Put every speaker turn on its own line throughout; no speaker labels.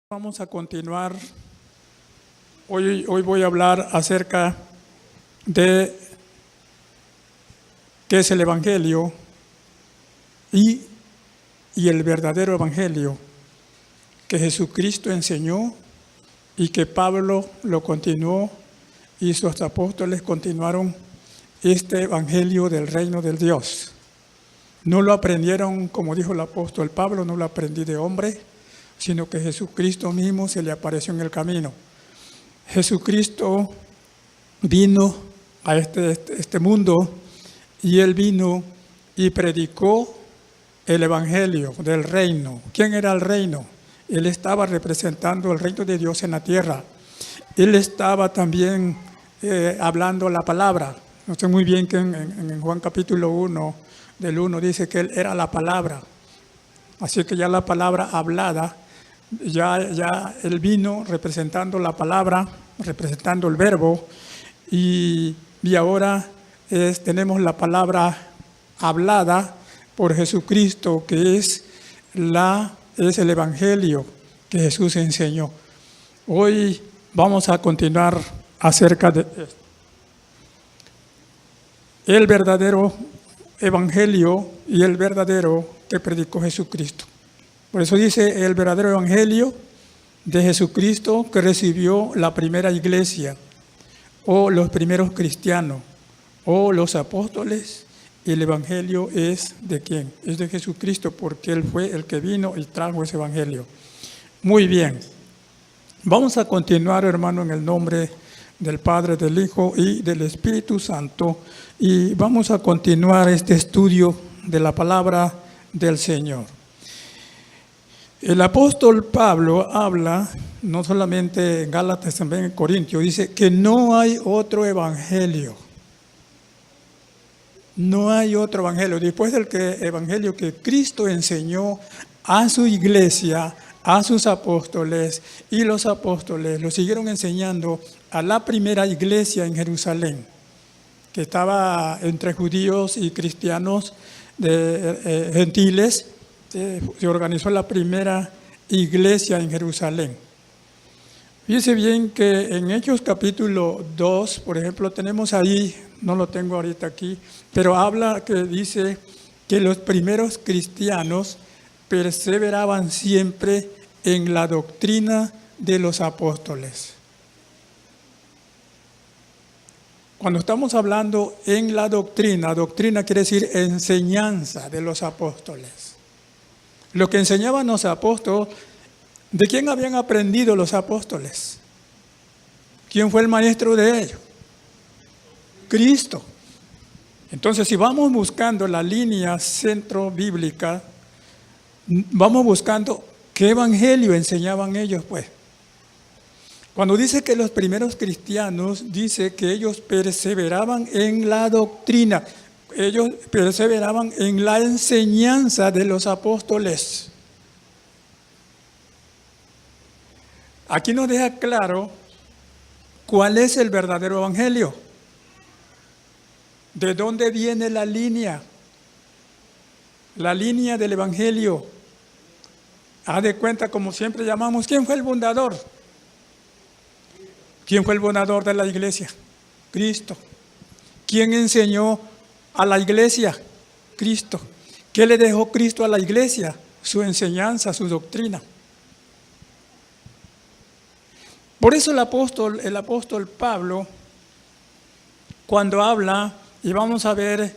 Vamos a continuar. Hoy voy a hablar acerca de qué es el Evangelio y el verdadero Evangelio que Jesucristo enseñó y que Pablo lo continuó y sus apóstoles continuaron este Evangelio del reino del Dios. No lo aprendieron, como dijo el apóstol Pablo, no lo aprendí de hombre, sino que Jesucristo mismo se le apareció en el camino. Jesucristo vino a este mundo y Él vino y predicó el Evangelio del reino. ¿Quién era el reino? Él estaba representando el reino de Dios en la tierra. Él estaba también hablando la palabra. No sé muy bien que en Juan capítulo 1, del 1, dice que Él era la palabra. Así que ya la palabra hablada, ya Él vino representando la palabra, representando el verbo, y ahora tenemos la palabra hablada por Jesucristo, que es el Evangelio que Jesús enseñó. Hoy vamos a continuar acerca de esto. El verdadero Evangelio y el verdadero que predicó Jesucristo. Por eso dice el verdadero Evangelio de Jesucristo que recibió la primera iglesia, o los primeros cristianos, o los apóstoles. El Evangelio es ¿de quién? Es de Jesucristo, porque Él fue el que vino y trajo ese Evangelio. Muy bien. Vamos a continuar, hermano, en el nombre del Padre, del Hijo y del Espíritu Santo, y vamos a continuar este estudio de la palabra del Señor. El apóstol Pablo habla, no solamente en Gálatas, también en Corintios, dice que no hay otro evangelio. No hay otro evangelio. Después del evangelio que Cristo enseñó a su iglesia, a sus apóstoles, y los apóstoles lo siguieron enseñando a la primera iglesia en Jerusalén, que estaba entre judíos y cristianos gentiles. Se organizó la primera iglesia en Jerusalén. Fíjese bien que en Hechos capítulo 2, por ejemplo, tenemos ahí, no lo tengo ahorita aquí, pero habla que dice que los primeros cristianos perseveraban siempre en la doctrina de los apóstoles. Cuando estamos hablando en la doctrina, doctrina quiere decir enseñanza de los apóstoles. Lo que enseñaban los apóstoles, ¿de quién habían aprendido los apóstoles? ¿Quién fue el maestro de ellos? Cristo. Entonces, si vamos buscando la línea centro bíblica, vamos buscando qué evangelio enseñaban ellos, pues. Cuando dice que los primeros cristianos, dice que ellos perseveraban en la doctrina. Ellos perseveraban en la enseñanza de los apóstoles. Aquí nos deja claro cuál es el verdadero evangelio. ¿De dónde viene la línea? La línea del evangelio. Haz de cuenta, como siempre llamamos, ¿quién fue el fundador? ¿Quién fue el fundador de la iglesia? Cristo. ¿Quién enseñó a la iglesia? Cristo. ¿Qué le dejó Cristo a la iglesia? Su enseñanza, su doctrina. Por eso el apóstol Pablo, cuando habla, y vamos a ver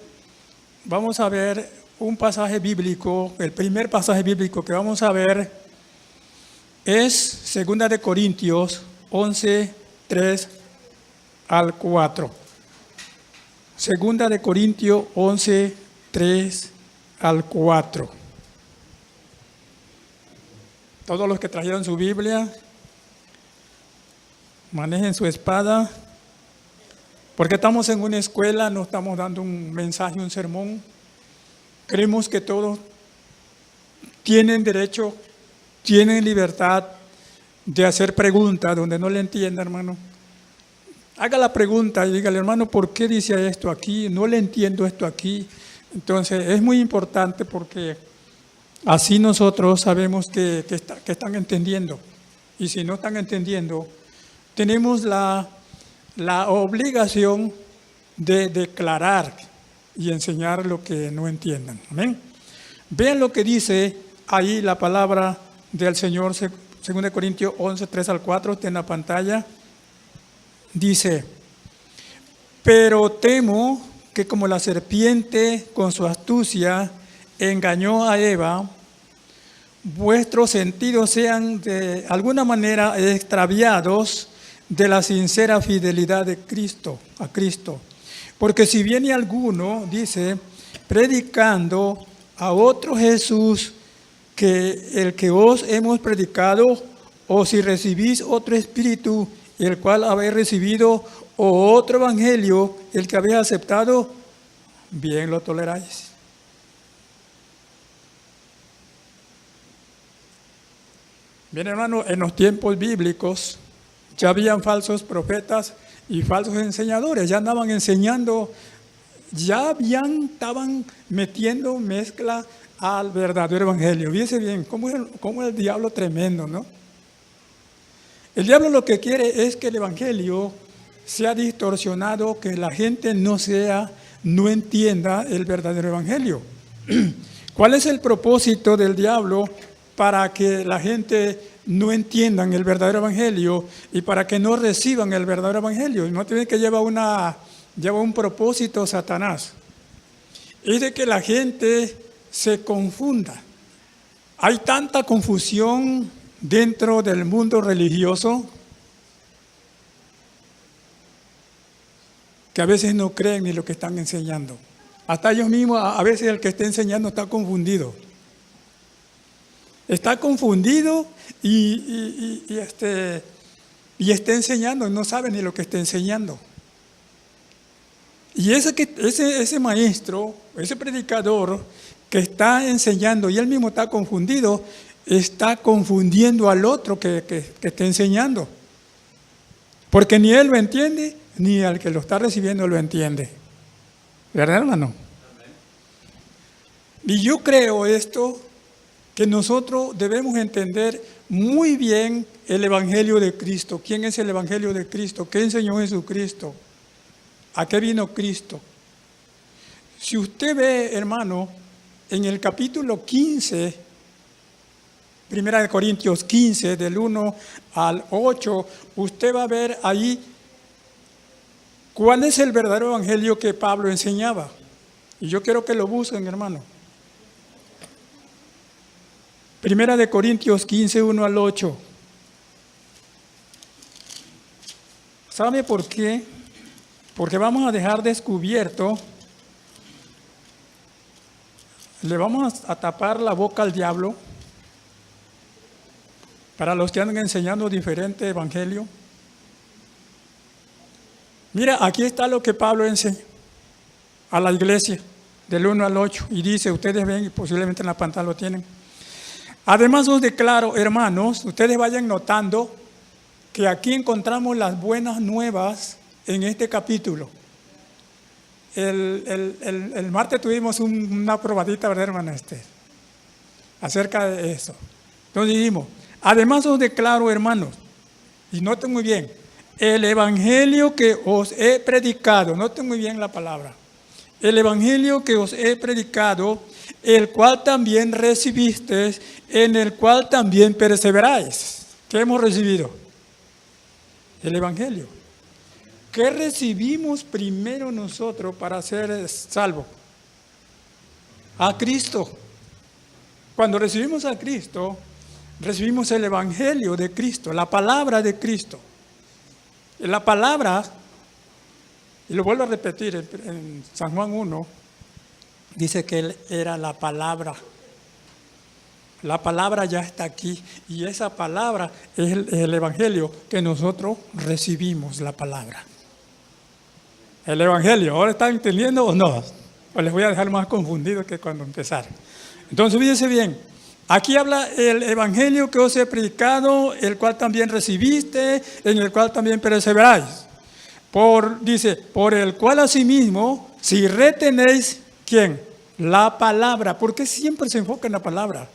un pasaje bíblico, el primer pasaje bíblico que vamos a ver es 2 Corintios 11, 3 al 4. 2 Corintios 11, 3 al 4. Todos los que trajeron su Biblia, manejen su espada, porque estamos en una escuela, no estamos dando un mensaje, un sermón. Creemos que todos tienen derecho, tienen libertad de hacer preguntas donde no le entienda, hermano. Haga la pregunta y dígale, hermano, ¿por qué dice esto aquí? No le entiendo esto aquí. Entonces, es muy importante porque así nosotros sabemos que están entendiendo. y si no están entendiendo, tenemos la obligación de declarar y enseñar lo que no entiendan. Amén. Vean lo que dice ahí la palabra del Señor, 2 Corintios 11, 3 al 4, está en la pantalla. Dice: pero temo que como la serpiente con su astucia engañó a Eva, vuestros sentidos sean de alguna manera extraviados de la sincera fidelidad de Cristo, a Cristo. Porque si viene alguno, dice, predicando a otro Jesús que el que os hemos predicado, o si recibís otro espíritu, el cual habéis recibido, o otro evangelio, el que habéis aceptado, bien lo toleráis. Bien, hermano, en los tiempos bíblicos ya habían falsos profetas y falsos enseñadores, ya andaban enseñando, estaban metiendo mezcla al verdadero evangelio. Fíjese bien, cómo el diablo tremendo, ¿no? El diablo lo que quiere es que el evangelio sea distorsionado, que la gente no entienda el verdadero evangelio. ¿Cuál es el propósito del diablo? Para que la gente no entiendan el verdadero evangelio y para que no reciban el verdadero evangelio. No tiene que llevar un propósito Satanás. Es de que la gente se confunda. Hay tanta confusión dentro del mundo religioso que a veces no creen ni lo que están enseñando. Hasta ellos mismos, a veces el que está enseñando está confundido. Está confundido y está enseñando y no sabe ni lo que está enseñando. Y ese maestro, ese predicador que está enseñando y él mismo está confundido, está confundiendo al otro que está enseñando. Porque ni él lo entiende, ni al que lo está recibiendo lo entiende. ¿Verdad, hermano? Y yo creo esto, que nosotros debemos entender muy bien el Evangelio de Cristo. ¿Quién es el Evangelio de Cristo? ¿Qué enseñó Jesucristo? ¿A qué vino Cristo? Si usted ve, hermano, en el capítulo 15, 1 Corintios 15, del 1 al 8, usted va a ver ahí cuál es el verdadero Evangelio que Pablo enseñaba. Y yo quiero que lo busquen, hermano. 1 Corintios 15, 1 al 8. ¿Sabe por qué? Porque vamos a dejar descubierto, le vamos a tapar la boca al diablo para los que andan enseñando diferente evangelio. Mira, aquí está lo que Pablo enseña a la iglesia, del 1 al 8, y dice, ustedes ven y posiblemente en la pantalla lo tienen. Además os declaro, hermanos, ustedes vayan notando que aquí encontramos las buenas nuevas en este capítulo. El martes tuvimos una probadita, ¿verdad, hermana Esther? Acerca de eso. Entonces dijimos, además os declaro, hermanos, y noten muy bien, el evangelio que os he predicado, noten muy bien la palabra, el evangelio que os he predicado, el cual también recibisteis, en el cual también perseveráis. ¿Qué hemos recibido? El evangelio. ¿Qué recibimos primero nosotros para ser salvos? A Cristo. Cuando recibimos a Cristo, recibimos el evangelio de Cristo, la palabra de Cristo. La palabra, y lo vuelvo a repetir, en San Juan 1, dice que Él era la palabra. La palabra ya está aquí y esa palabra es el evangelio que nosotros recibimos, la palabra. El evangelio, ¿ahora están entendiendo o no? O les voy a dejar más confundidos que cuando empezaron. Entonces, fíjense bien, aquí habla el evangelio que os he predicado, el cual también recibiste, en el cual también perseveráis. Dice, por el cual asimismo, si retenéis, ¿quién? La palabra. ¿Por qué siempre se enfoca en la palabra?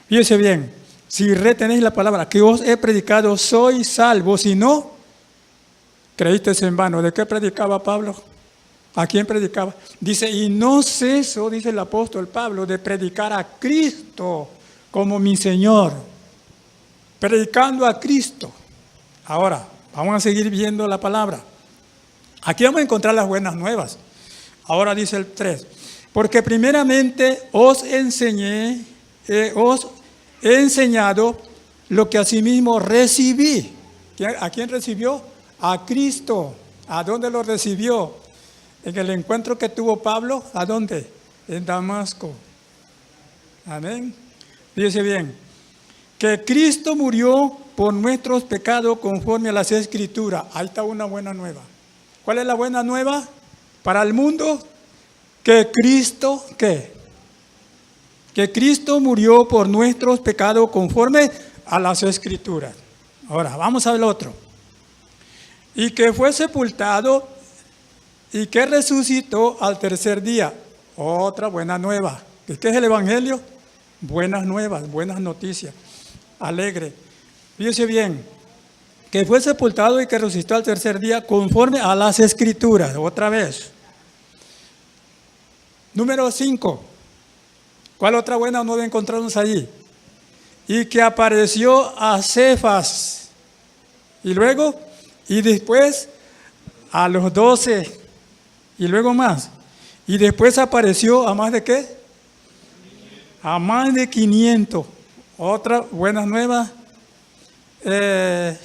Fíjese bien, si retenéis la palabra que os he predicado, sois salvos. Si no, creísteis en vano. ¿De qué predicaba Pablo? ¿A quién predicaba? Dice, y no ceso, dice el apóstol Pablo, de predicar a Cristo como mi Señor. Predicando a Cristo. Ahora, vamos a seguir viendo la palabra. Aquí vamos a encontrar las buenas nuevas. Ahora dice el 3. Porque primeramente os he enseñado lo que asimismo recibí. ¿A quién recibió? A Cristo. ¿A dónde lo recibió? En el encuentro que tuvo Pablo, ¿a dónde? En Damasco. Amén. Dice bien, que Cristo murió por nuestros pecados conforme a las Escrituras. Ahí está una buena nueva. ¿Cuál es la buena nueva para el mundo? Que Cristo, ¿qué? Que Cristo murió por nuestros pecados conforme a las Escrituras. Ahora, vamos al otro. Y que fue sepultado y que resucitó al tercer día. Otra buena nueva. ¿Qué es el Evangelio? Buenas nuevas, buenas noticias. Alegre. Fíjese bien, que fue sepultado y que resucitó al tercer día conforme a las Escrituras. Otra vez. Número 5. ¿Cuál otra buena nueva encontramos allí? Y que apareció a Cefas. Y luego, y después a los 12. Y luego más. Y después apareció a más de ¿qué? A más de 500. Otra buena nueva. De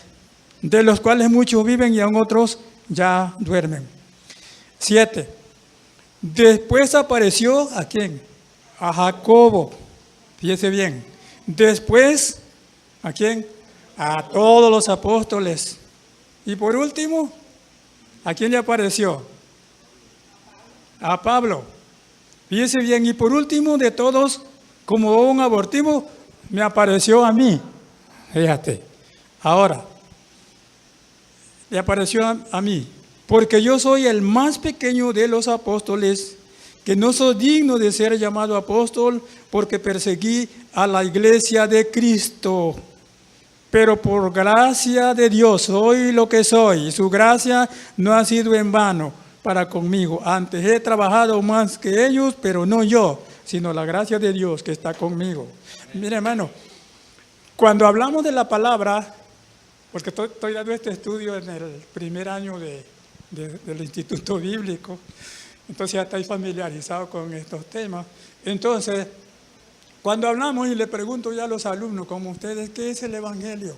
los cuales muchos viven y aún otros ya duermen. 7. Después apareció ¿a quién? A Jacobo. Fíjese bien. Después, ¿a quién? A todos los apóstoles. Y por último, ¿a quién le apareció? A Pablo. Fíjese bien. Y por último de todos, como un abortivo, me apareció a mí. Fíjate. Ahora, le apareció a mí. Porque yo soy el más pequeño de los apóstoles, que no soy digno de ser llamado apóstol, porque perseguí a la iglesia de Cristo. Pero por gracia de Dios soy lo que soy, y su gracia no ha sido en vano para conmigo. Antes he trabajado más que ellos, pero no yo, sino la gracia de Dios que está conmigo. Mire, hermano, cuando hablamos de la palabra, porque estoy dando este estudio en el primer año del Instituto Bíblico, entonces ya estoy familiarizado con estos temas. Entonces, cuando hablamos y le pregunto ya a los alumnos, como ustedes, ¿qué es el Evangelio?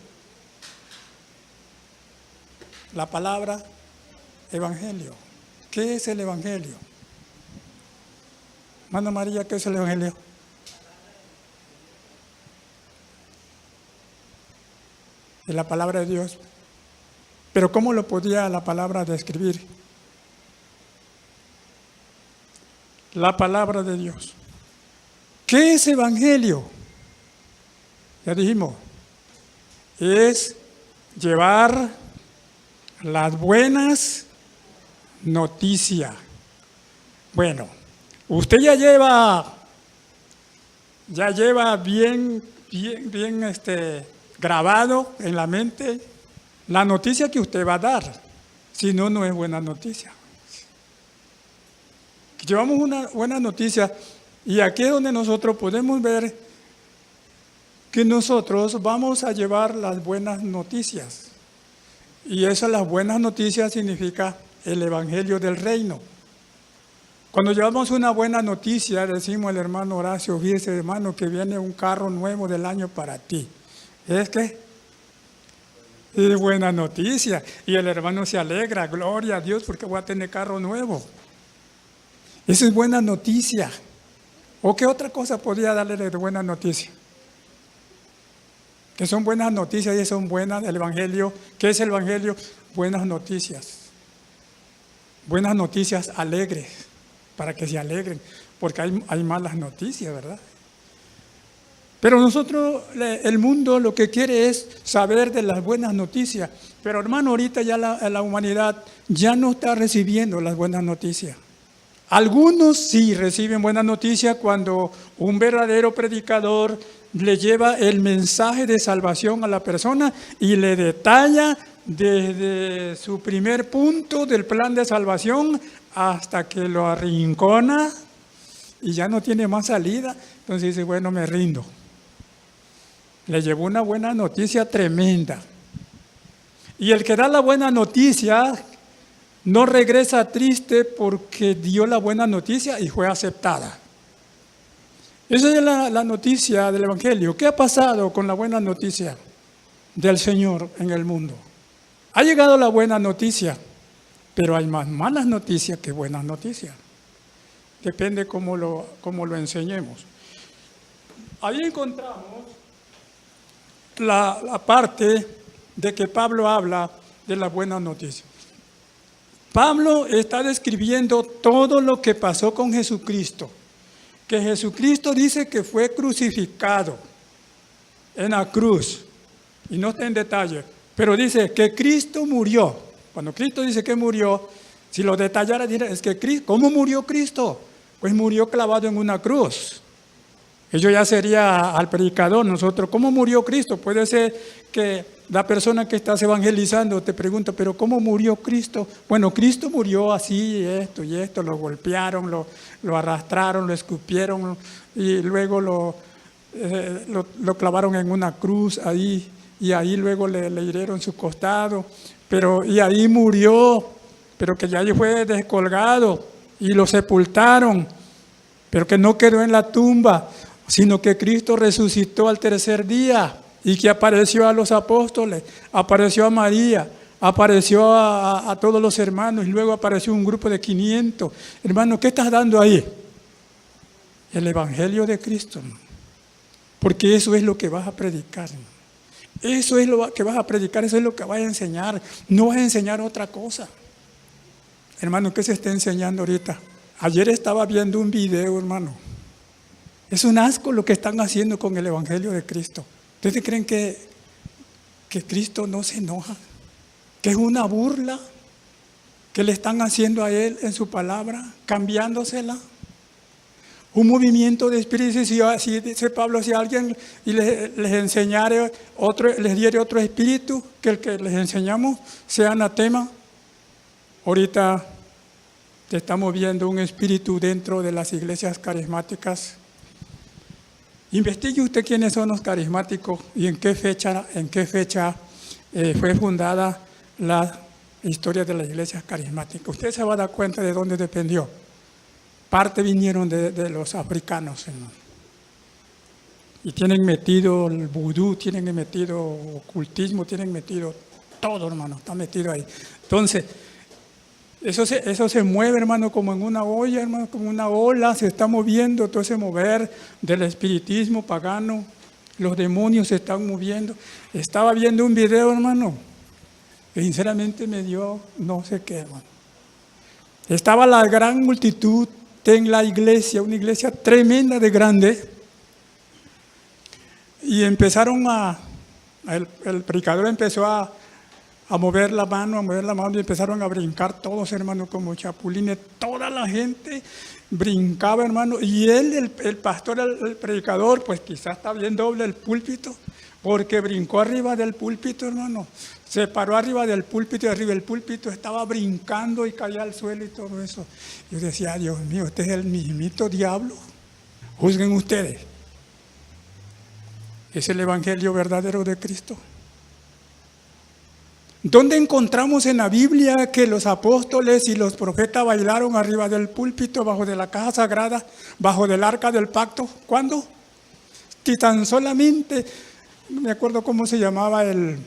La palabra Evangelio. ¿Qué es el Evangelio? Hermana María, ¿qué es el Evangelio? Es la palabra de Dios. Pero ¿cómo lo podía la palabra describir? La palabra de Dios. ¿Qué es Evangelio? Ya dijimos, es llevar las buenas noticias. Bueno, usted ya lleva bien grabado en la mente la noticia que usted va a dar. Si no, no es buena noticia. Llevamos una buena noticia y aquí es donde nosotros podemos ver que nosotros vamos a llevar las buenas noticias. Y esas las buenas noticias significa el Evangelio del Reino. Cuando llevamos una buena noticia, decimos al hermano Horacio, fíjese hermano que viene un carro nuevo del año para ti. ¿Es que? Es buena noticia. Y el hermano se alegra, gloria a Dios porque voy a tener carro nuevo. Esa es buena noticia. ¿O qué otra cosa podría darle de buena noticia? Que son buenas noticias y son buenas el Evangelio. ¿Qué es el Evangelio? Buenas noticias. Buenas noticias alegres, para que se alegren, porque hay malas noticias, ¿verdad? Pero nosotros, el mundo lo que quiere es saber de las buenas noticias. Pero hermano, ahorita ya la humanidad ya no está recibiendo las buenas noticias. Algunos sí reciben buena noticia cuando un verdadero predicador le lleva el mensaje de salvación a la persona y le detalla desde su primer punto del plan de salvación hasta que lo arrincona y ya no tiene más salida. Entonces dice, bueno, me rindo. Le llevó una buena noticia tremenda. Y el que da la buena noticia no regresa triste porque dio la buena noticia y fue aceptada. Esa es la noticia del Evangelio. ¿Qué ha pasado con la buena noticia del Señor en el mundo? Ha llegado la buena noticia, pero hay más malas noticias que buenas noticias. Depende cómo lo enseñemos. Ahí encontramos la parte de que Pablo habla de la buena noticia. Pablo está describiendo todo lo que pasó con Jesucristo, que Jesucristo dice que fue crucificado en la cruz, y no está en detalle, pero dice que Cristo murió. Cuando Cristo dice que murió, si lo detallara, dirá, es que Cristo, ¿cómo murió Cristo? Pues murió clavado en una cruz. Eso ya sería al predicador. Nosotros, ¿cómo murió Cristo? Puede ser que la persona que estás evangelizando te pregunta, ¿pero cómo murió Cristo? Bueno, Cristo murió así, esto y esto, lo golpearon, lo arrastraron, lo escupieron y luego lo clavaron en una cruz ahí y ahí luego le hirieron su costado, y ahí murió, pero que ya fue descolgado y lo sepultaron, pero que no quedó en la tumba, sino que Cristo resucitó al tercer día y que apareció a los apóstoles, apareció a María, apareció a todos los hermanos y luego apareció un grupo de 500. Hermano, ¿qué estás dando ahí? El Evangelio de Cristo, porque eso es lo que vas a predicar. Eso es lo que vas a predicar, eso es lo que vas a enseñar. No vas a enseñar otra cosa. Hermano, ¿qué se está enseñando ahorita? Ayer estaba viendo un video, hermano. Es un asco lo que están haciendo con el Evangelio de Cristo. ¿Ustedes creen que Cristo no se enoja? ¿Que es una burla que le están haciendo a Él en su palabra, cambiándosela? Un movimiento de espíritu, si dice Pablo, si alguien les enseñara les diera otro espíritu que el que les enseñamos, sea anatema. Ahorita estamos viendo un espíritu dentro de las iglesias carismáticas. Investigue usted quiénes son los carismáticos y en qué fecha fue fundada la historia de las iglesias carismáticas. Usted se va a dar cuenta de dónde dependió. Parte vinieron de los africanos, hermano. Y tienen metido el vudú, tienen metido ocultismo, tienen metido todo, hermano, está metido ahí. Entonces, eso se mueve, hermano, como en una olla, hermano, como una ola, se está moviendo todo ese mover del espiritismo pagano. Los demonios se están moviendo. Estaba viendo un video, hermano, que sinceramente me dio no sé qué, hermano. Estaba la gran multitud en la iglesia, una iglesia tremenda de grande, y empezaron el predicador empezó a mover la mano, y empezaron a brincar todos, hermano, como chapulines. Toda la gente brincaba, hermano, y él, el pastor, el predicador, pues quizás está bien doble el púlpito, porque brincó arriba del púlpito, hermano. Se paró arriba del púlpito y arriba del púlpito estaba brincando y caía al suelo y todo eso. Yo decía, Dios mío, este es el mismito diablo. Juzguen ustedes. ¿Es el evangelio verdadero de Cristo? ¿Dónde encontramos en la Biblia que los apóstoles y los profetas bailaron arriba del púlpito, bajo de la caja sagrada, bajo del arca del pacto? ¿Cuándo? Y tan solamente, no me acuerdo cómo se llamaba el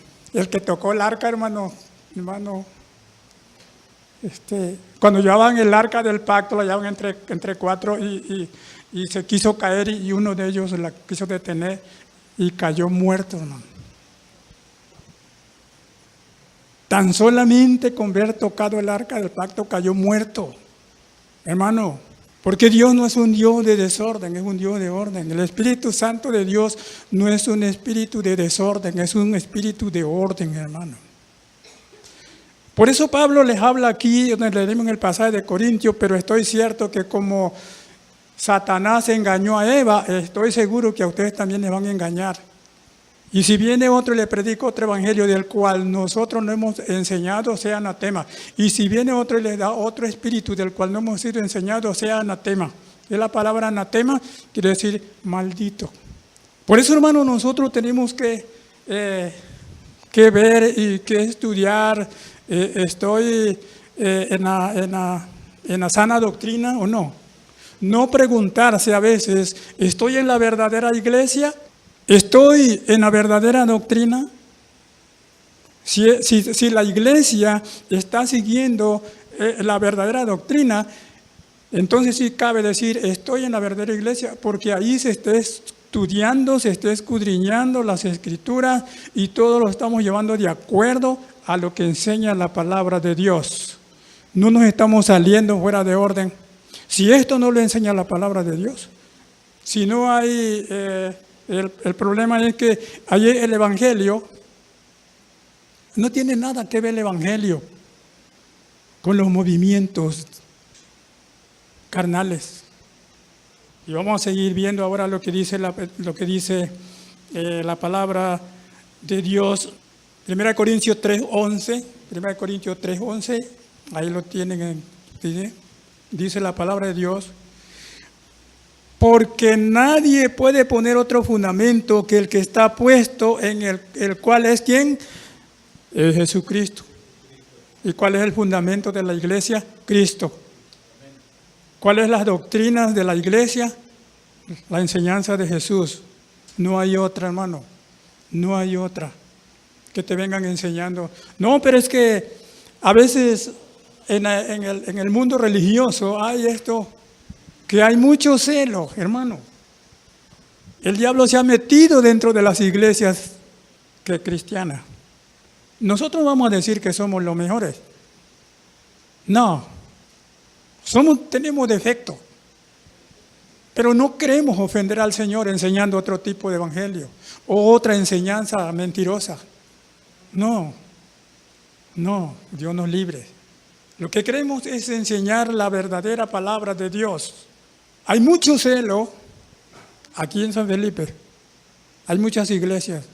que tocó el arca, hermano, cuando llevaban el arca del pacto, la llevaban entre cuatro y se quiso caer y uno de ellos la quiso detener y cayó muerto, hermano. Tan solamente con haber tocado el arca del pacto cayó muerto, hermano, porque Dios no es un Dios de desorden, es un Dios de orden. El Espíritu Santo de Dios no es un espíritu de desorden, es un espíritu de orden, hermano. Por eso Pablo les habla aquí, donde leemos en el pasaje de Corintios, pero estoy cierto que como Satanás engañó a Eva, estoy seguro que a ustedes también les van a engañar. Y si viene otro y le predica otro evangelio del cual nosotros no hemos enseñado, sea anatema. Y si viene otro y le da otro espíritu del cual no hemos sido enseñados, sea anatema. Y la palabra anatema quiere decir maldito. Por eso, hermano, nosotros tenemos que ver y que estudiar. ¿Estoy en la sana doctrina o no? No preguntarse a veces, ¿estoy en la verdadera iglesia? ¿Estoy en la verdadera doctrina? Si la iglesia está siguiendo la verdadera doctrina, entonces sí cabe decir, estoy en la verdadera iglesia, porque ahí se está estudiando, se está escudriñando las escrituras y todo lo estamos llevando de acuerdo a lo que enseña la palabra de Dios. No nos estamos saliendo fuera de orden. Si esto no lo enseña la palabra de Dios, si no hay, el problema es que ahí el evangelio, no tiene nada que ver el evangelio con los movimientos carnales. Y vamos a seguir viendo ahora lo que dice la palabra de Dios. 1 Corintios 3:11, ahí lo tienen, dice la palabra de Dios. Porque nadie puede poner otro fundamento que el que está puesto en el cual es ¿quién? Es Jesucristo. ¿Y cuál es el fundamento de la iglesia? Cristo. ¿Cuáles son las doctrinas de la iglesia? La enseñanza de Jesús. No hay otra, hermano. No hay otra que te vengan enseñando. No, pero es que a veces en el mundo religioso hay esto, que hay mucho celo, hermano. El diablo se ha metido dentro de las iglesias cristianas. Nosotros vamos a decir que somos los mejores. No, tenemos defectos, pero no queremos ofender al Señor enseñando otro tipo de evangelio o otra enseñanza mentirosa. No, Dios nos libre. Lo que queremos es enseñar la verdadera palabra de Dios. Hay mucho celo aquí en San Felipe, hay muchas iglesias.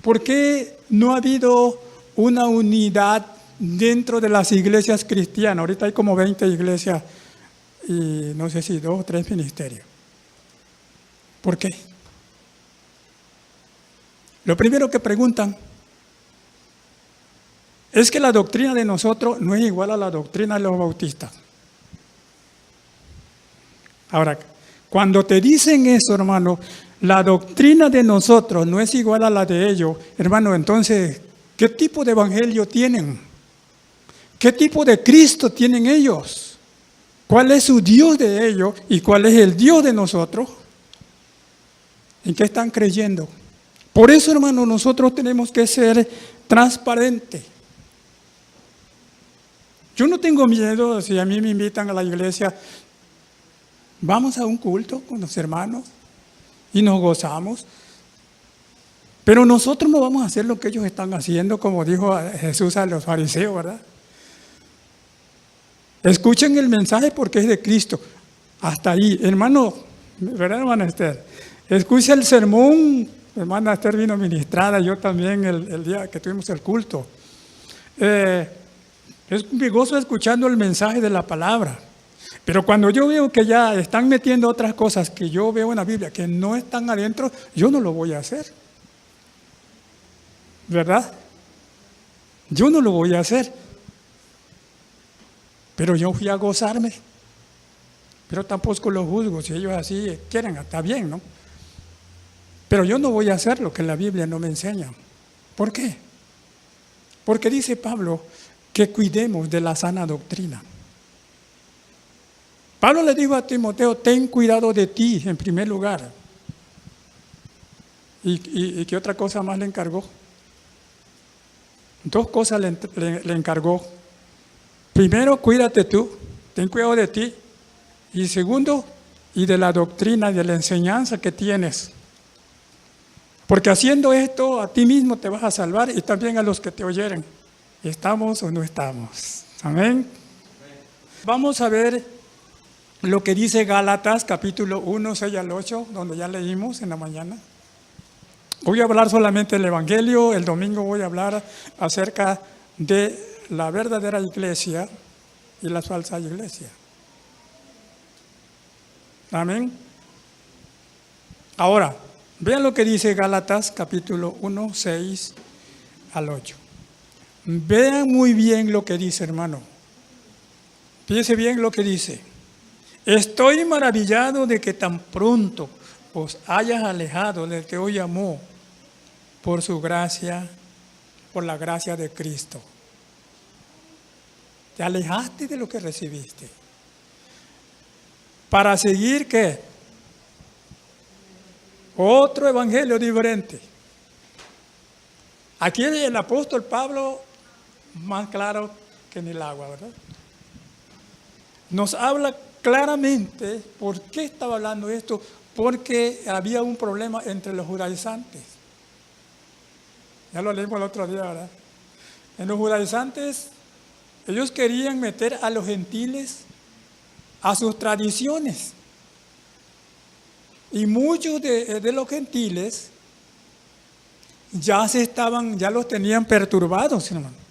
¿Por qué no ha habido una unidad dentro de las iglesias cristianas? Ahorita hay como 20 iglesias y no sé si 2 o 3 ministerios. ¿Por qué? Lo primero que preguntan es que la doctrina de nosotros no es igual a la doctrina de los bautistas. Ahora, cuando te dicen eso, hermano, la doctrina de nosotros no es igual a la de ellos, hermano, entonces, ¿qué tipo de evangelio tienen? ¿Qué tipo de Cristo tienen ellos? ¿Cuál es su Dios de ellos y cuál es el Dios de nosotros? ¿En qué están creyendo? Por eso, hermano, nosotros tenemos que ser transparentes. Yo no tengo miedo si a mí me invitan a la iglesia. Vamos a un culto con los hermanos y nos gozamos. Pero nosotros no vamos a hacer lo que ellos están haciendo, como dijo Jesús a los fariseos, ¿verdad? Escuchen el mensaje porque es de Cristo. Hasta ahí, hermano, ¿verdad, hermana Esther? Escucha el sermón. Hermana Esther vino ministrada, yo también el día que tuvimos el culto. Es mi gozo escuchando el mensaje de la palabra. Pero cuando yo veo que ya están metiendo otras cosas que yo veo en la Biblia que no están adentro, yo no lo voy a hacer. ¿Verdad? Yo no lo voy a hacer. Pero yo fui a gozarme. Pero tampoco lo juzgo. Si ellos así quieren, está bien, ¿no? Pero yo no voy a hacer lo que la Biblia no me enseña. ¿Por qué? Porque dice Pablo que cuidemos de la sana doctrina. Pablo le dijo a Timoteo, ten cuidado de ti en primer lugar. ¿Y qué otra cosa más le encargó? 2 cosas le encargó. Primero, cuídate tú, ten cuidado de ti. Y segundo, y de la doctrina y de la enseñanza que tienes. Porque haciendo esto, a ti mismo te vas a salvar y también a los que te oyeren. ¿Estamos o no estamos? Amén. Vamos a ver lo que dice Gálatas, capítulo 1, 6 al 8, donde ya leímos en la mañana. Voy a hablar solamente del Evangelio. El domingo voy a hablar acerca de la verdadera iglesia y la falsa iglesia. Amén. Ahora, vean lo que dice Gálatas, capítulo 1, 6 al 8. Vean muy bien lo que dice, hermano. Fíjense bien lo que dice. Estoy maravillado de que tan pronto os hayas alejado del que os llamó por su gracia, por la gracia de Cristo. Te alejaste de lo que recibiste. Para seguir, ¿qué? Otro evangelio diferente. Aquí el apóstol Pablo, más claro que en el agua, ¿verdad? Nos habla claramente por qué estaba hablando esto, porque había un problema entre los judaizantes. Ya lo leímos el otro día, ¿verdad? En los judaizantes, ellos querían meter a los gentiles a sus tradiciones. Y muchos de los gentiles ya los tenían perturbados, hermano.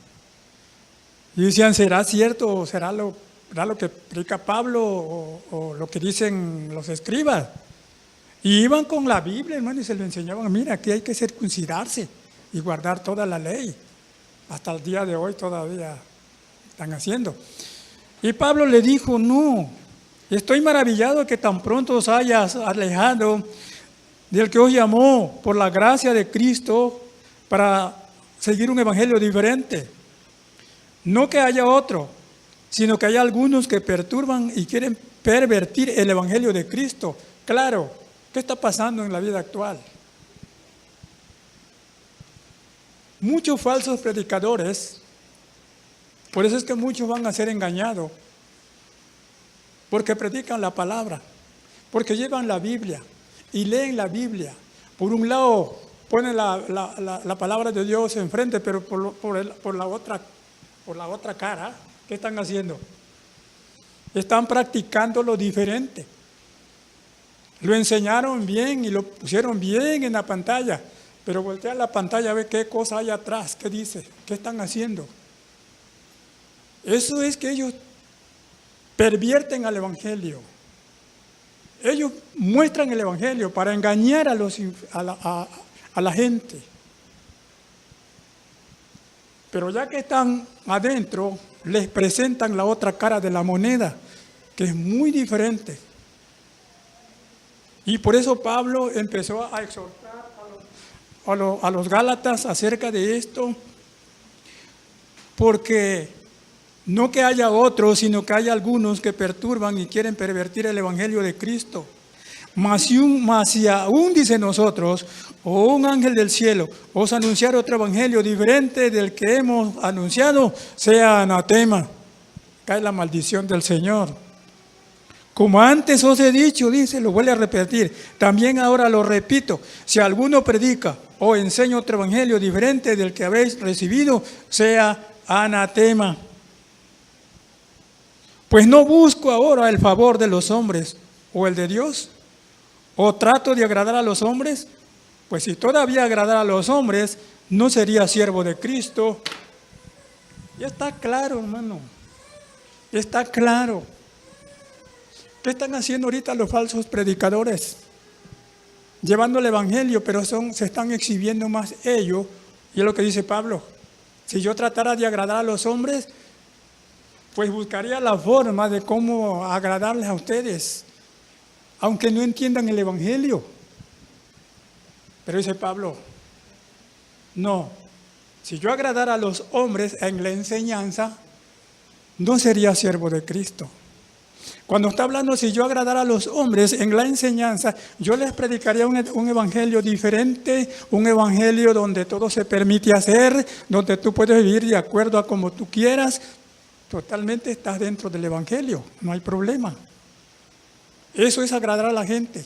Y decían, ¿será cierto o será lo que predica Pablo o lo que dicen los escribas? Y iban con la Biblia, hermano, y se lo enseñaban. Mira, aquí hay que circuncidarse y guardar toda la ley. Hasta el día de hoy todavía están haciendo. Y Pablo le dijo, no, estoy maravillado de que tan pronto os hayas alejado del que os llamó por la gracia de Cristo para seguir un evangelio diferente. No que haya otro, sino que hay algunos que perturban y quieren pervertir el evangelio de Cristo. Claro, ¿qué está pasando en la vida actual? Muchos falsos predicadores, por eso es que muchos van a ser engañados, porque predican la palabra, porque llevan la Biblia y leen la Biblia. Por un lado ponen la palabra de Dios enfrente, pero por la otra cara, ¿qué están haciendo? Están practicando lo diferente. Lo enseñaron bien y lo pusieron bien en la pantalla, pero voltea la pantalla a ver qué cosa hay atrás, qué dice, qué están haciendo. Eso es que ellos pervierten al evangelio. Ellos muestran el evangelio para engañar a la gente. Pero ya que están adentro, les presentan la otra cara de la moneda, que es muy diferente. Y por eso Pablo empezó a exhortar a los Gálatas acerca de esto, porque no que haya otros, sino que hay algunos que perturban y quieren pervertir el evangelio de Cristo. Mas si aún, dice nosotros, o un ángel del cielo os anunciar otro evangelio diferente del que hemos anunciado, sea anatema. Cae la maldición del Señor. Como antes os he dicho, dice, lo vuelve a repetir, también ahora lo repito, si alguno predica o enseña otro evangelio diferente del que habéis recibido, sea anatema. Pues no busco ahora el favor de los hombres o el de Dios, o trato de agradar a los hombres, pues si todavía agradara a los hombres, no sería siervo de Cristo. Ya está claro, hermano, está claro. ¿Qué están haciendo ahorita los falsos predicadores? Llevando el evangelio, pero se están exhibiendo más ellos, y es lo que dice Pablo. Si yo tratara de agradar a los hombres, pues buscaría la forma de cómo agradarles a ustedes, aunque no entiendan el evangelio. Pero dice Pablo, no, si yo agradara a los hombres en la enseñanza, no sería siervo de Cristo. Cuando está hablando, si yo agradara a los hombres en la enseñanza, yo les predicaría un evangelio diferente, un evangelio donde todo se permite hacer, donde tú puedes vivir de acuerdo a como tú quieras. Totalmente estás dentro del evangelio, no hay problema. Eso es agradar a la gente.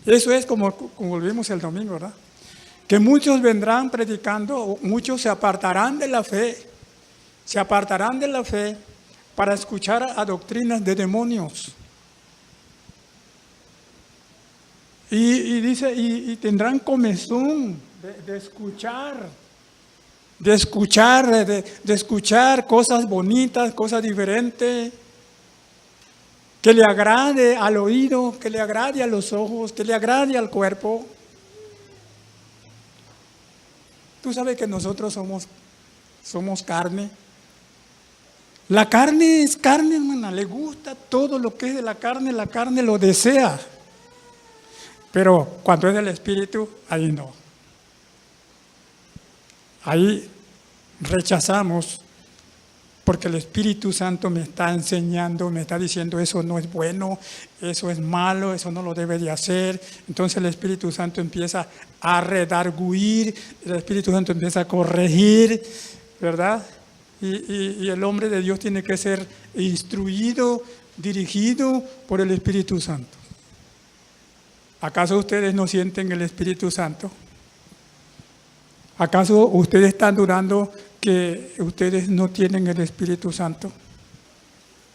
Eso es como vimos el domingo, ¿verdad? Que muchos vendrán predicando, muchos se apartarán de la fe se apartarán de la fe para escuchar a doctrinas de demonios. Y dice, y tendrán comezón de escuchar cosas bonitas, cosas diferentes, que le agrade al oído, que le agrade a los ojos, que le agrade al cuerpo. Tú sabes que nosotros somos carne. La carne es carne, hermana, le gusta todo lo que es de la carne lo desea. Pero cuando es del Espíritu, ahí no. Ahí rechazamos, porque el Espíritu Santo me está enseñando, me está diciendo eso no es bueno, eso es malo, eso no lo debe de hacer. Entonces el Espíritu Santo empieza a redarguir, el Espíritu Santo empieza a corregir, ¿verdad? Y el hombre de Dios tiene que ser instruido, dirigido por el Espíritu Santo. ¿Acaso ustedes no sienten el Espíritu Santo? ¿Acaso ustedes están dudando que ustedes no tienen el Espíritu Santo?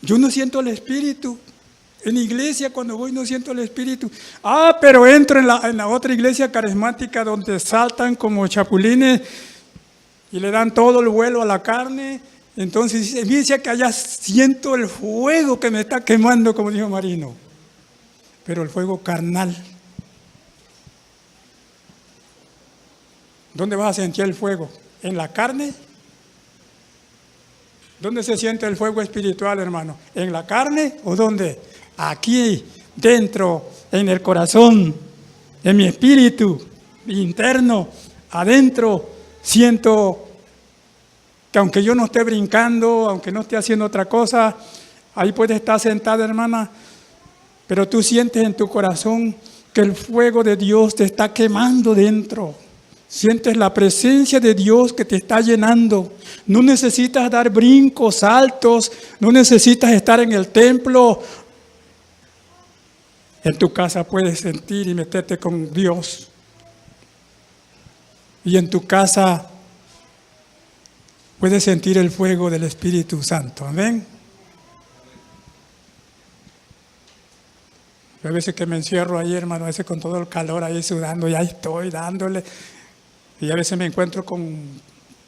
Yo no siento el Espíritu. En iglesia cuando voy no siento el Espíritu. Pero entro en la otra iglesia carismática donde saltan como chapulines y le dan todo el vuelo a la carne. Entonces dice que allá siento el fuego que me está quemando, como dijo Marino. Pero el fuego carnal. ¿Dónde vas a sentir el fuego? ¿En la carne? ¿Dónde se siente el fuego espiritual, hermano? ¿En la carne o dónde? Aquí, dentro, en el corazón, en mi espíritu interno, adentro, siento que aunque yo no esté brincando, aunque no esté haciendo otra cosa, ahí puede estar sentada, hermana, pero tú sientes en tu corazón que el fuego de Dios te está quemando dentro. Sientes la presencia de Dios que te está llenando. No necesitas dar brincos, saltos, no necesitas estar en el templo. En tu casa puedes sentir y meterte con Dios. Y en tu casa puedes sentir el fuego del Espíritu Santo. Amén. A veces que me encierro ahí, hermano, a veces con todo el calor ahí sudando, y ahí estoy dándole. Y a veces me encuentro con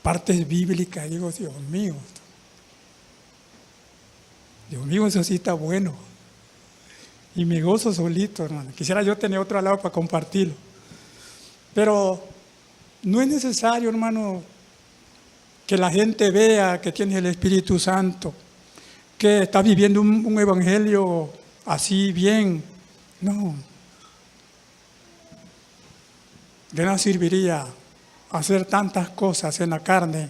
partes bíblicas y digo, Dios mío, eso sí está bueno. Y me gozo solito, hermano. Quisiera yo tener otro al lado para compartirlo. Pero no es necesario, hermano, que la gente vea que tienes el Espíritu Santo, que estás viviendo un evangelio así bien. No. De nada serviría hacer tantas cosas en la carne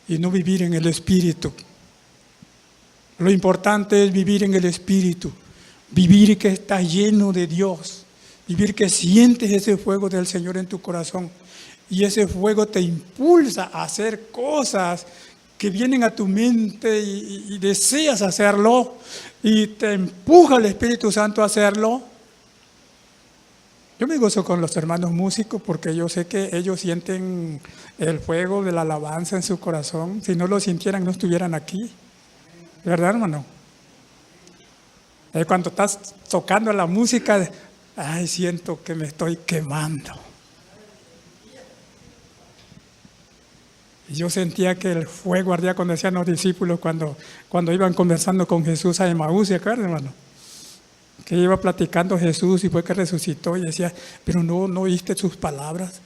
y no vivir en el Espíritu. Lo importante es vivir en el Espíritu, vivir que estás lleno de Dios, vivir que sientes ese fuego del Señor en tu corazón y ese fuego te impulsa a hacer cosas que vienen a tu mente y deseas hacerlo y te empuja el Espíritu Santo a hacerlo. Yo me gozo con los hermanos músicos porque yo sé que ellos sienten el fuego de la alabanza en su corazón. Si no lo sintieran, no estuvieran aquí. ¿Verdad, hermano? Cuando estás tocando la música, siento que me estoy quemando. Y yo sentía que el fuego ardía cuando decían los discípulos cuando iban conversando con Jesús a Emaús, ¿se acuerdan, hermano? Que iba platicando Jesús y fue que resucitó y decía, pero no oíste sus palabras.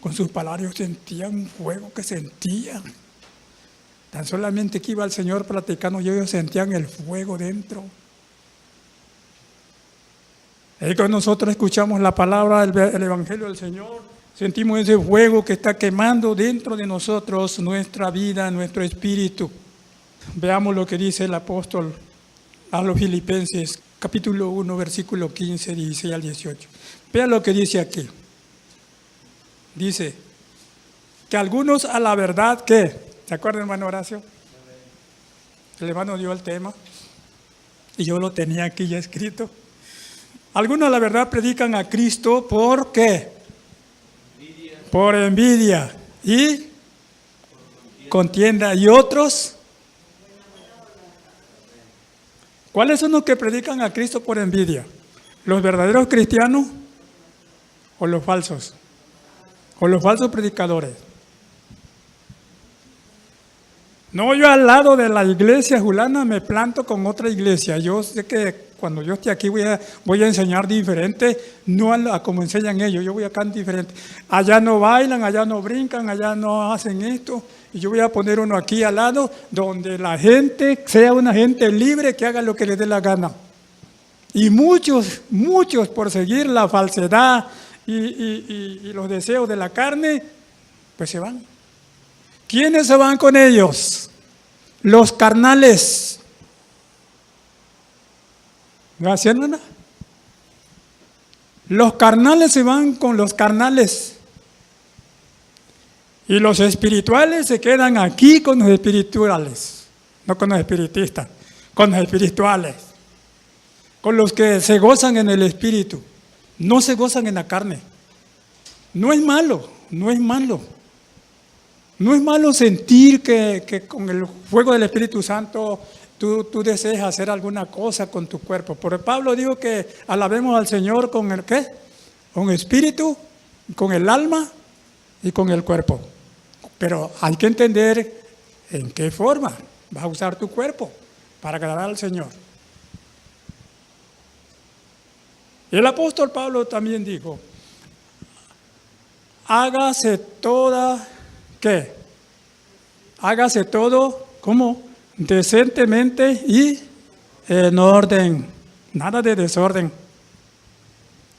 Con sus palabras yo sentía un fuego que sentía. Tan solamente que iba el Señor platicando, ellos sentían el fuego dentro. Y cuando nosotros escuchamos la palabra, el Evangelio del Señor, sentimos ese fuego que está quemando dentro de nosotros nuestra vida, nuestro espíritu. Veamos lo que dice el apóstol a los Filipenses, capítulo 1, versículo 15, 16 al 18. Vean lo que dice aquí. Dice que algunos a la verdad, ¿qué? ¿Se acuerdan, hermano Horacio? El hermano dio el tema y yo lo tenía aquí ya escrito. Algunos a la verdad predican a Cristo ¿por qué? Por envidia y contienda. ¿Y otros? ¿Cuáles son los que predican a Cristo por envidia? ¿Los verdaderos cristianos o los falsos? ¿O los falsos predicadores? No, yo al lado de la iglesia Julana me planto con otra iglesia. Yo sé que cuando yo esté aquí voy a enseñar diferente, no a como enseñan ellos, yo voy a cantar diferente. Allá no bailan, allá no brincan, allá no hacen esto. Y yo voy a poner uno aquí al lado donde la gente sea una gente libre que haga lo que le dé la gana. Y muchos por seguir la falsedad y los deseos de la carne, pues se van. ¿Quiénes se van con ellos? Los carnales. ¿No hacían nada? Los carnales se van con los carnales. Y los espirituales se quedan aquí con los espirituales. No con los espiritistas, con los espirituales. Con los que se gozan en el espíritu. No se gozan en la carne. No es malo, no es malo. No es malo sentir que con el fuego del Espíritu Santo tú desees hacer alguna cosa con tu cuerpo. Pero Pablo dijo que alabemos al Señor con el ¿qué? Con el espíritu, con el alma y con el cuerpo. Pero hay que entender en qué forma vas a usar tu cuerpo para agradar al Señor. El apóstol Pablo también dijo, hágase toda, ¿qué? Hágase todo, ¿cómo? Decentemente y en orden. Nada de desorden.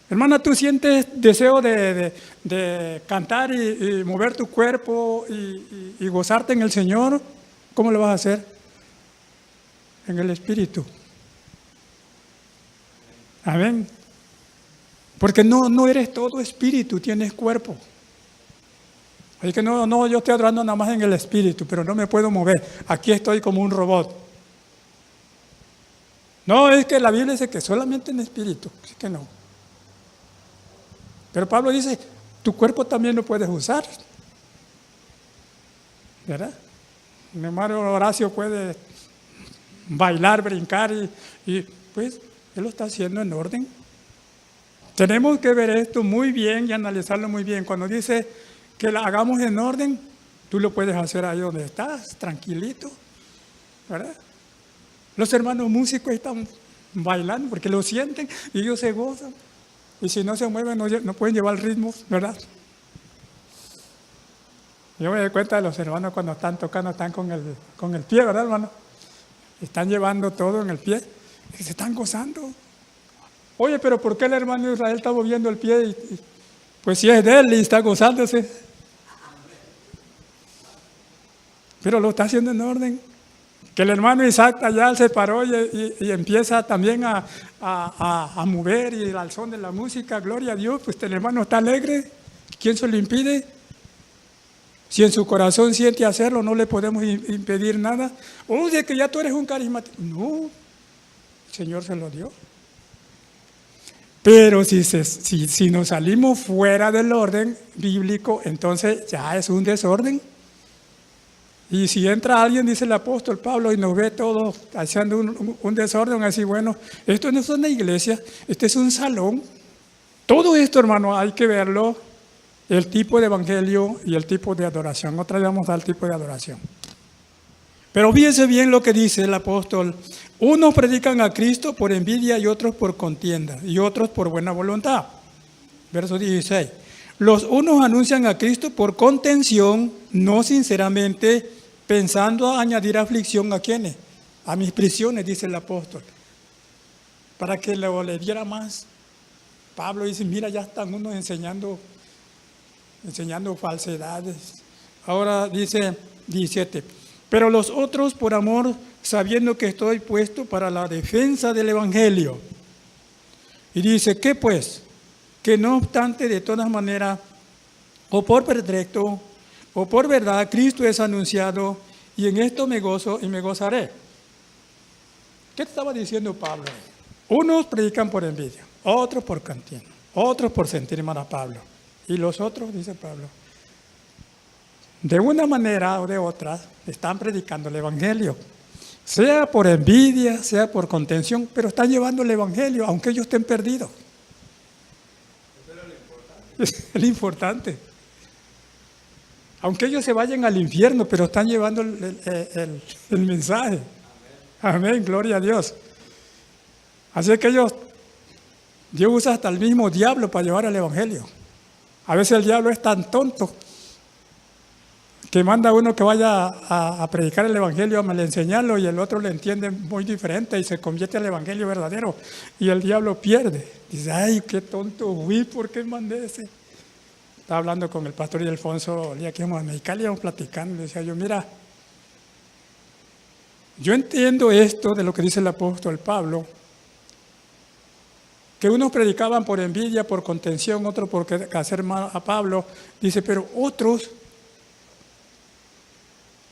Hermana, ¿tú sientes deseo de cantar y mover tu cuerpo y gozarte en el Señor? ¿Cómo lo vas a hacer? En el Espíritu. Amén. Porque no eres todo espíritu, tienes cuerpo. Así que no, yo estoy hablando nada más en el espíritu, pero no me puedo mover. Aquí estoy como un robot. No, es que la Biblia dice que solamente en espíritu, así que no. Pero Pablo dice, tu cuerpo también lo puedes usar. ¿Verdad? Mi hermano Horacio puede bailar, brincar y pues él lo está haciendo en orden. Tenemos que ver esto muy bien y analizarlo muy bien. Cuando dice que la hagamos en orden, tú lo puedes hacer ahí donde estás, tranquilito, ¿verdad? Los hermanos músicos están bailando porque lo sienten y ellos se gozan. Y si no se mueven, no pueden llevar el ritmo, ¿verdad? Yo me doy cuenta de los hermanos cuando están tocando, están con el pie, ¿verdad, hermano? Están llevando todo en el pie y se están gozando. Oye, pero ¿por qué el hermano Israel está moviendo el pie? Pues si es de él y está gozándose. Pero lo está haciendo en orden. Que el hermano Isaac allá se paró y empieza también a mover y al son de la música, gloria a Dios, pues el hermano está alegre. ¿Quién se lo impide? Si en su corazón siente hacerlo, no le podemos impedir nada. Oye, que ya tú eres un carismático. No, el Señor se lo dio. Pero si nos salimos fuera del orden bíblico, entonces ya es un desorden. Y si entra alguien, dice el apóstol Pablo, y nos ve todos haciendo un desorden, así, bueno, esto no es una iglesia, este es un salón. Todo esto, hermano, hay que verlo, el tipo de evangelio y el tipo de adoración. Otra vez vamos al tipo de adoración. Pero fíjense bien lo que dice el apóstol. Unos predican a Cristo por envidia y otros por contienda y otros por buena voluntad. Verso 16. Los unos anuncian a Cristo por contención, no sinceramente, pensando a añadir aflicción a quienes, a mis prisiones, dice el apóstol, para que le diera más. Pablo dice, mira, ya están unos enseñando falsedades. Ahora dice 17. Pero los otros por amor, sabiendo que estoy puesto para la defensa del evangelio. Y dice, ¿qué pues? Que no obstante, de todas maneras, o por pretexto, o por verdad, Cristo es anunciado, y en esto me gozo y me gozaré. ¿Qué estaba diciendo Pablo? Unos predican por envidia, otros por contienda, otros por sentir mal a Pablo. Y los otros, dice Pablo, de una manera o de otra, están predicando el Evangelio. Sea por envidia, sea por contención, pero están llevando el Evangelio, aunque ellos estén perdidos. Es lo importante. Aunque ellos se vayan al infierno, pero están llevando el mensaje. Amén, gloria a Dios. Así que Dios usa hasta el mismo diablo para llevar el Evangelio. A veces el diablo es tan tonto que manda a uno que vaya a predicar el Evangelio, a enseñarlo, y el otro le entiende muy diferente y se convierte al Evangelio verdadero. Y el diablo pierde. Dice, ay, qué tonto fui, ¿por qué mandé ese? Estaba hablando con el pastor Ildefonso el día que íbamos a Mexicali, íbamos platicando, y le decía yo, mira, yo entiendo esto de lo que dice el apóstol Pablo, que unos predicaban por envidia, por contención, otros por hacer mal a Pablo, dice, pero otros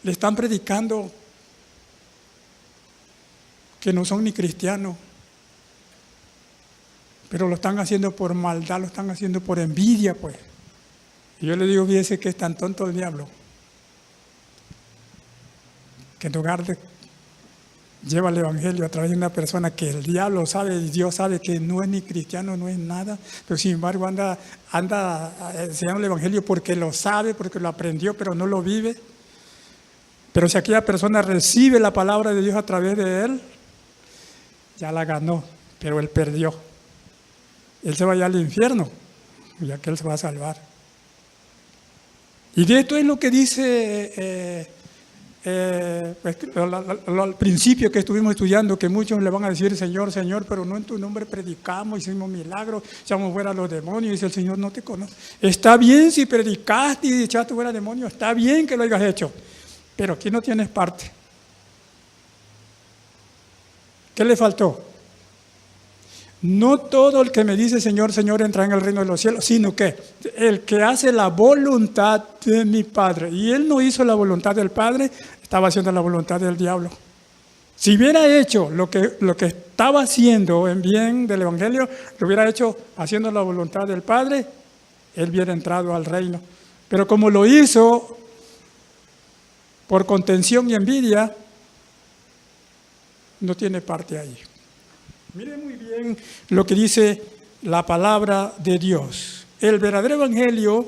le están predicando que no son ni cristianos, pero lo están haciendo por maldad, lo están haciendo por envidia, pues. Y yo le digo, fíjese que es tan tonto el diablo, que en lugar de lleva el Evangelio a través de una persona que el diablo sabe y Dios sabe que no es ni cristiano, no es nada, pero sin embargo anda enseñando el Evangelio porque lo sabe, porque lo aprendió, pero no lo vive. Pero si aquella persona recibe la palabra de Dios a través de él, ya la ganó, pero él perdió. Él se va ya al infierno, ya que él se va a salvar. Y de esto es lo que dice pues, al principio que estuvimos estudiando, que muchos le van a decir Señor, Señor, pero no en tu nombre predicamos, hicimos milagros, echamos fuera a los demonios. Y dice el Señor, no te conoce. Está bien si predicaste y echaste fuera demonios, está bien que lo hayas hecho, pero aquí no tienes parte. ¿Qué le faltó? No todo el que me dice Señor, Señor entra en el reino de los cielos, sino que el que hace la voluntad de mi Padre. Y él no hizo la voluntad del Padre, estaba haciendo la voluntad del diablo. Si hubiera hecho lo que estaba haciendo en bien del Evangelio, lo hubiera hecho haciendo la voluntad del Padre, él hubiera entrado al reino. Pero como lo hizo por contención y envidia, no tiene parte ahí. Mire muy bien lo que dice la palabra de Dios. El verdadero evangelio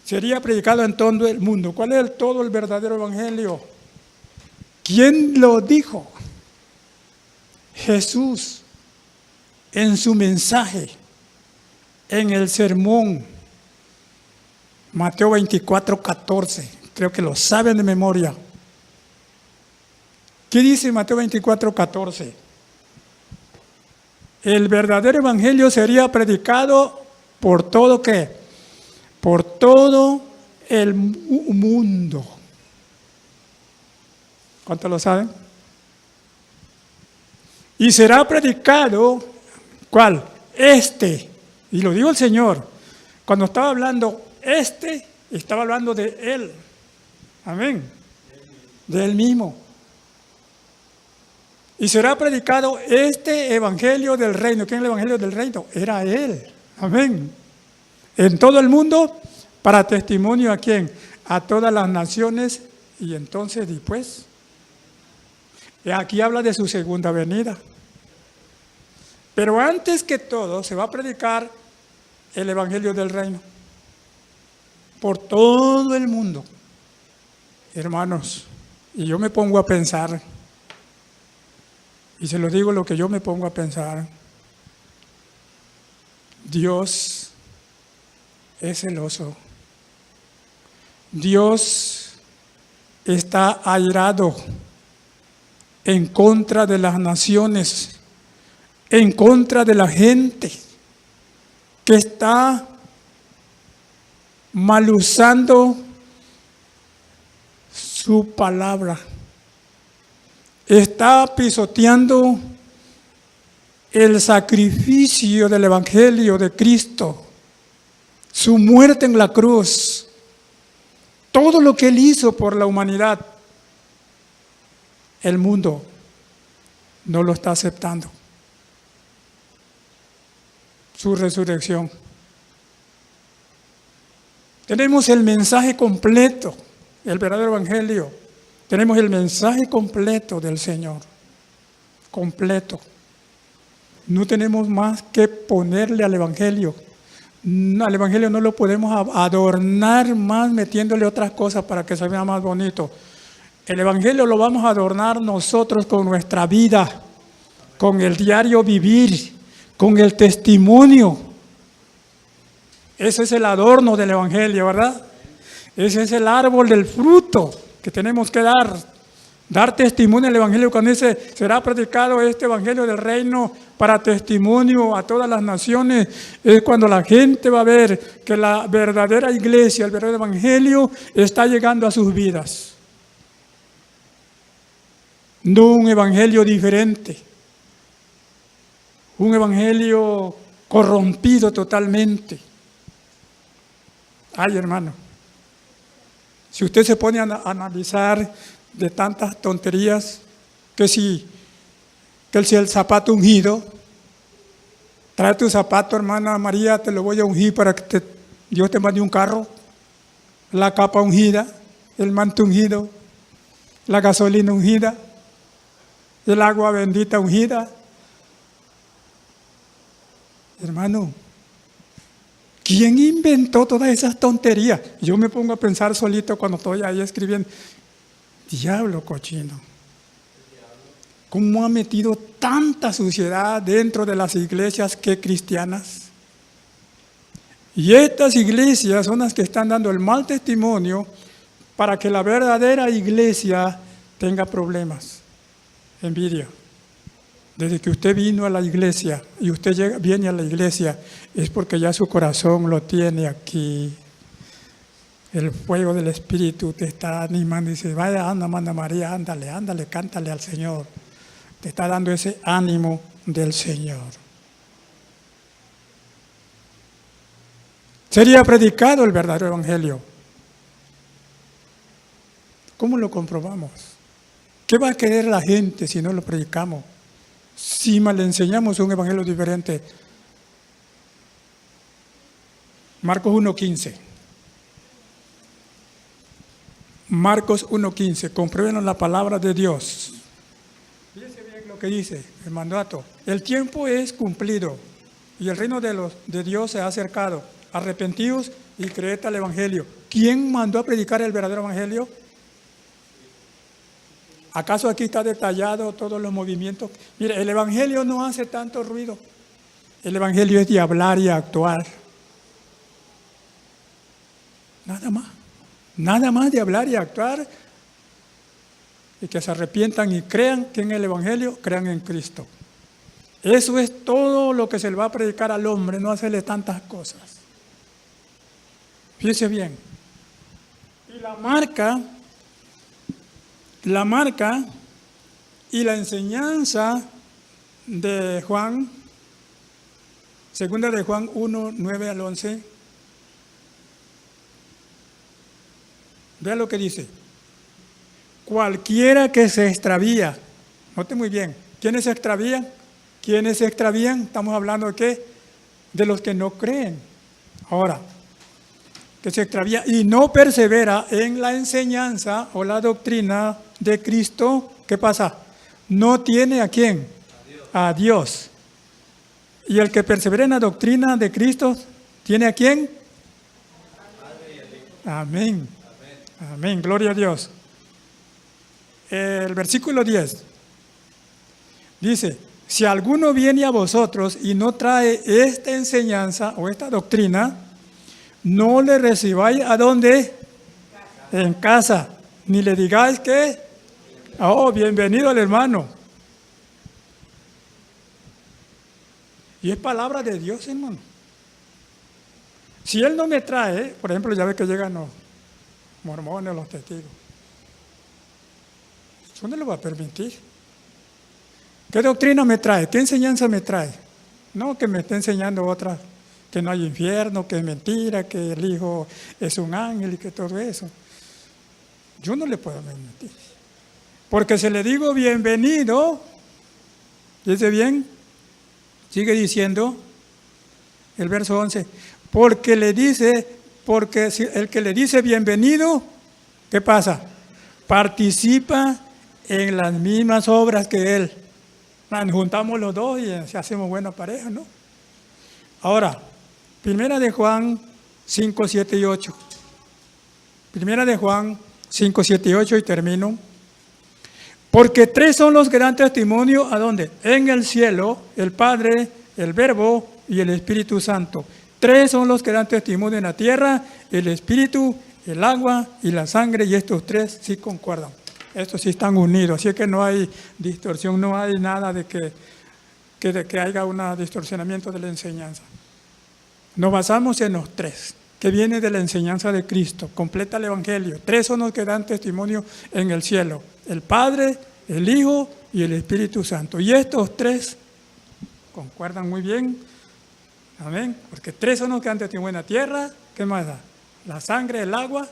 sería predicado en todo el mundo. ¿Cuál es todo el verdadero evangelio? ¿Quién lo dijo? Jesús, en su mensaje, en el sermón, Mateo 24:14. Creo que lo saben de memoria. ¿Qué dice Mateo 24:14? El verdadero evangelio sería predicado por todo ¿qué? Por todo el mundo. ¿Cuántos lo saben? Y será predicado, ¿cuál? Y lo dijo el Señor. Cuando estaba hablando estaba hablando de Él. Amén. De Él mismo. Y será predicado este evangelio del reino. ¿Quién es el evangelio del reino? Era Él. Amén. En todo el mundo, para testimonio ¿a quién? A todas las naciones. Y entonces después, aquí habla de su segunda venida. Pero antes que todo, se va a predicar el evangelio del reino. Por todo el mundo. Hermanos, y yo me pongo a pensar, y se lo digo lo que yo me pongo a pensar, Dios es celoso. Dios está airado en contra de las naciones, en contra de la gente que está mal usando su palabra. Está pisoteando el sacrificio del Evangelio de Cristo, su muerte en la cruz, todo lo que Él hizo por la humanidad. El mundo no lo está aceptando. Su resurrección. Tenemos el mensaje completo el verdadero evangelio. Tenemos el mensaje completo del Señor, completo. No tenemos más que ponerle al evangelio. No, al evangelio no lo podemos adornar más metiéndole otras cosas para que se vea más bonito. El evangelio lo vamos a adornar nosotros con nuestra vida, con el diario vivir, con el testimonio. Ese es el adorno del evangelio, ¿verdad? Ese es el árbol del fruto que tenemos que dar testimonio al evangelio. Cuando dice, será predicado este evangelio del reino para testimonio a todas las naciones, es cuando la gente va a ver que la verdadera iglesia, el verdadero evangelio está llegando a sus vidas. No un evangelio diferente, un evangelio corrompido totalmente. Ay, hermano, si usted se pone a analizar de tantas tonterías, que si el zapato ungido, trae tu zapato, hermana María, te lo voy a ungir para que Dios te mande un carro, la capa ungida, el manto ungido, la gasolina ungida, el agua bendita ungida. Hermano, ¿quién inventó todas esas tonterías? Yo me pongo a pensar solito cuando estoy ahí escribiendo. Diablo cochino. ¿Cómo ha metido tanta suciedad dentro de las iglesias que cristianas? Y estas iglesias son las que están dando el mal testimonio para que la verdadera iglesia tenga problemas. Envidia. Desde que usted vino a la iglesia y usted viene a la iglesia, es porque ya su corazón lo tiene aquí. El fuego del Espíritu te está animando y dice, vaya, anda, manda María, ándale, cántale al Señor. Te está dando ese ánimo del Señor. Sería predicado el verdadero evangelio. ¿Cómo lo comprobamos? ¿Qué va a querer la gente si no lo predicamos? Si mal le enseñamos un evangelio diferente. Marcos 1:15. Marcos 1:15. Compruébenos la palabra de Dios. Fíjense bien lo que dice el mandato. El tiempo es cumplido y el reino de Dios se ha acercado. Arrepentíos y creed al evangelio. ¿Quién mandó a predicar el verdadero evangelio? ¿Acaso aquí está detallado todos los movimientos? Mire, el evangelio no hace tanto ruido. El evangelio es de hablar y actuar. Nada más. Nada más de hablar y actuar. Y que se arrepientan y crean que en el evangelio, crean en Cristo. Eso es todo lo que se le va a predicar al hombre, no hacerle tantas cosas. Fíjese bien. Y la marca y la enseñanza de Juan, segunda de Juan 1, 9 al 11. Vea lo que dice. Cualquiera que se extravía, note muy bien, ¿quiénes se extravían? ¿Quiénes se extravían? Estamos hablando de qué? De los que no creen. Ahora, que se extravía y no persevera en la enseñanza o la doctrina de Cristo, ¿qué pasa? No tiene ¿a quién? A Dios. Y el que persevera en la doctrina de Cristo, ¿tiene a quién? Amén. Amén. Gloria a Dios. El versículo 10 dice, si alguno viene a vosotros y no trae esta enseñanza o esta doctrina, no le recibáis ¿a dónde? En casa. Ni le digáis que, oh, bienvenido al hermano. Y es palabra de Dios, hermano. Si él no me trae, por ejemplo, ya ve que llegan los mormones, los testigos. Yo no lo va a permitir. ¿Qué doctrina me trae? ¿Qué enseñanza me trae? No que me esté enseñando otra, que no hay infierno, que es mentira, que el Hijo es un ángel y que todo eso. Yo no le puedo mentir. Porque si le digo bienvenido, ¿dice bien? Sigue diciendo el verso 11. Porque el que le dice bienvenido, ¿qué pasa? Participa en las mismas obras que Él. Nos juntamos los dos y hacemos buena pareja, ¿no? Ahora, Primera de Juan 5, 7 y 8. Primera de Juan 5, 7 y 8 y termino. Porque tres son los que dan testimonio, ¿a dónde? En el cielo, el Padre, el Verbo y el Espíritu Santo. Tres son los que dan testimonio en la tierra, el Espíritu, el agua y la sangre, y estos tres sí concuerdan. Estos sí están unidos, así que no hay distorsión, no hay nada de que haya un distorsionamiento de la enseñanza. Nos basamos en los tres, que viene de la enseñanza de Cristo, completa el Evangelio. Tres son los que dan testimonio en el cielo, el Padre, el Hijo y el Espíritu Santo. Y estos tres concuerdan muy bien, amén, porque tres son los que dan testimonio en la tierra. ¿Qué más da? La sangre, el agua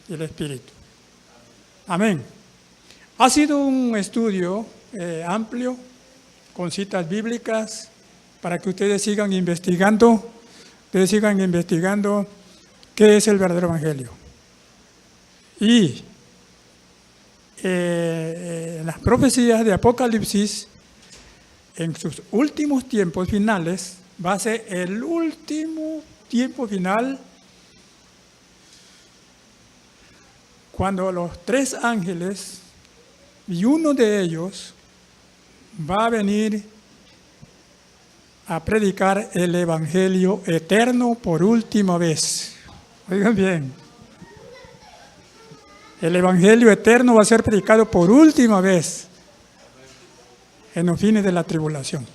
y el Espíritu. Amén. Ha sido un estudio amplio, con citas bíblicas, para que ustedes sigan investigando qué es el verdadero Evangelio. Y en las profecías de Apocalipsis, en sus últimos tiempos finales, va a ser el último tiempo final, cuando los tres ángeles y uno de ellos va a venir a predicar el Evangelio eterno por última vez. Oigan bien, el Evangelio eterno va a ser predicado por última vez en los fines de la tribulación.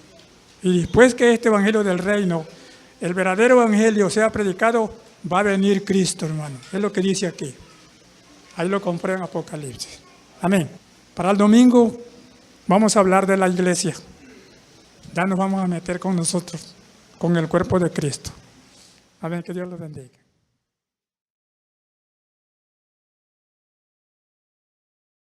Y después que este Evangelio del Reino, el verdadero Evangelio sea predicado, va a venir Cristo, hermano. Es lo que dice aquí. Ahí lo comprueba en Apocalipsis. Amén. Para el domingo vamos a hablar de la iglesia. Ya nos vamos a meter con nosotros, con el cuerpo de Cristo. Amén, que Dios los bendiga.